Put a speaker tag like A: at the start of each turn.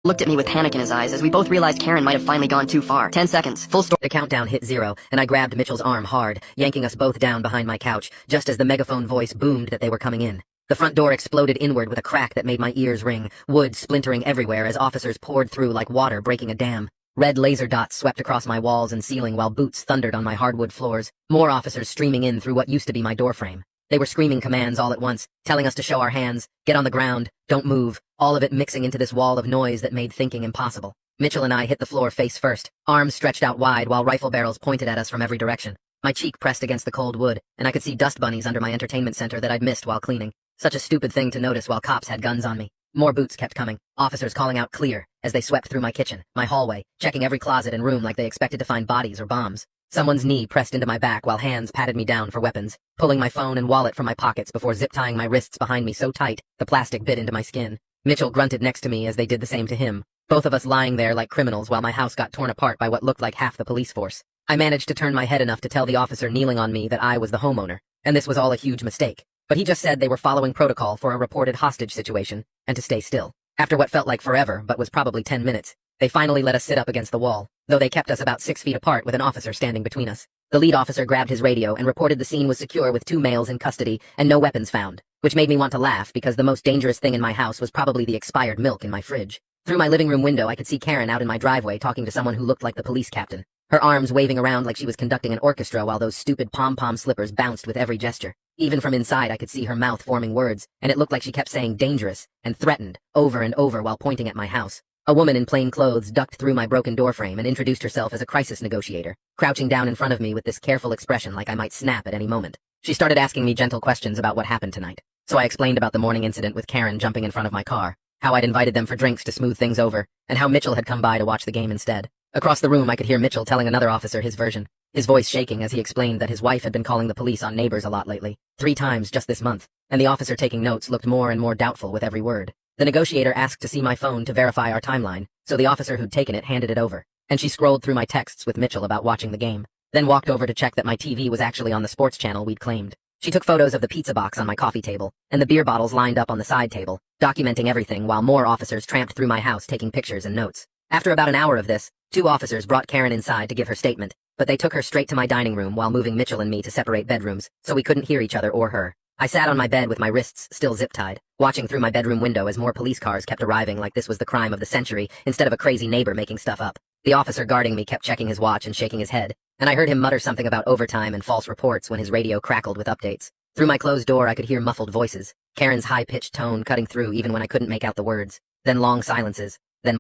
A: looked at me with panic in his eyes as we both realized Karen might have finally gone too far. 10 seconds. Full story.
B: The countdown hit 0, and I grabbed Mitchell's arm hard, yanking us both down behind my couch, just as the megaphone voice boomed that they were coming in. The front door exploded inward with a crack that made my ears ring, wood splintering everywhere as officers poured through like water breaking a dam. Red laser dots swept across my walls and ceiling while boots thundered on my hardwood floors, more officers streaming in through what used to be my doorframe. They were screaming commands all at once, telling us to show our hands, get on the ground, don't move, all of it mixing into this wall of noise that made thinking impossible. Mitchell and I hit the floor face first, arms stretched out wide while rifle barrels pointed at us from every direction. My cheek pressed against the cold wood, and I could see dust bunnies under my entertainment center that I'd missed while cleaning. Such a stupid thing to notice while cops had guns on me. More boots kept coming, officers calling out clear, as they swept through my kitchen, my hallway, checking every closet and room like they expected to find bodies or bombs. Someone's knee pressed into my back while hands patted me down for weapons, pulling my phone and wallet from my pockets before zip-tying my wrists behind me so tight the plastic bit into my skin. Mitchell grunted next to me as they did the same to him, both of us lying there like criminals while my house got torn apart by what looked like half the police force. I managed to turn my head enough to tell the officer kneeling on me that I was the homeowner, and this was all a huge mistake. But he just said they were following protocol for a reported hostage situation, and to stay still. After what felt like forever, but was probably 10 minutes, they finally let us sit up against the wall, though they kept us about 6 feet apart with an officer standing between us. The lead officer grabbed his radio and reported the scene was secure with 2 males in custody and no weapons found, which made me want to laugh because the most dangerous thing in my house was probably the expired milk in my fridge. Through my living room window, I could see Karen out in my driveway talking to someone who looked like the police captain, her arms waving around like she was conducting an orchestra while those stupid pom-pom slippers bounced with every gesture. Even from inside, I could see her mouth forming words, and it looked like she kept saying dangerous and threatened over and over while pointing at my house. A woman in plain clothes ducked through my broken doorframe and introduced herself as a crisis negotiator, crouching down in front of me with this careful expression like I might snap at any moment. She started asking me gentle questions about what happened tonight, so I explained about the morning incident with Karen jumping in front of my car, how I'd invited them for drinks to smooth things over, and how Mitchell had come by to watch the game instead. Across the room, I could hear Mitchell telling another officer his version, his voice shaking as he explained that his wife had been calling the police on neighbors a lot lately, 3 times just this month, and the officer taking notes looked more and more doubtful with every word. The negotiator asked to see my phone to verify our timeline, so the officer who'd taken it handed it over, and she scrolled through my texts with Mitchell about watching the game, then walked over to check that my TV was actually on the sports channel we'd claimed. She took photos of the pizza box on my coffee table, and the beer bottles lined up on the side table, documenting everything while more officers tramped through my house taking pictures and notes. After about an hour of this, 2 officers brought Karen inside to give her statement, but they took her straight to my dining room while moving Mitchell and me to separate bedrooms, so we couldn't hear each other or her. I sat on my bed with my wrists still zip-tied, watching through my bedroom window as more police cars kept arriving like this was the crime of the century instead of a crazy neighbor making stuff up. The officer guarding me kept checking his watch and shaking his head, and I heard him mutter something about overtime and false reports when his radio crackled with updates. Through my closed door I could hear muffled voices, Karen's high-pitched tone cutting through even when I couldn't make out the words, then long silences,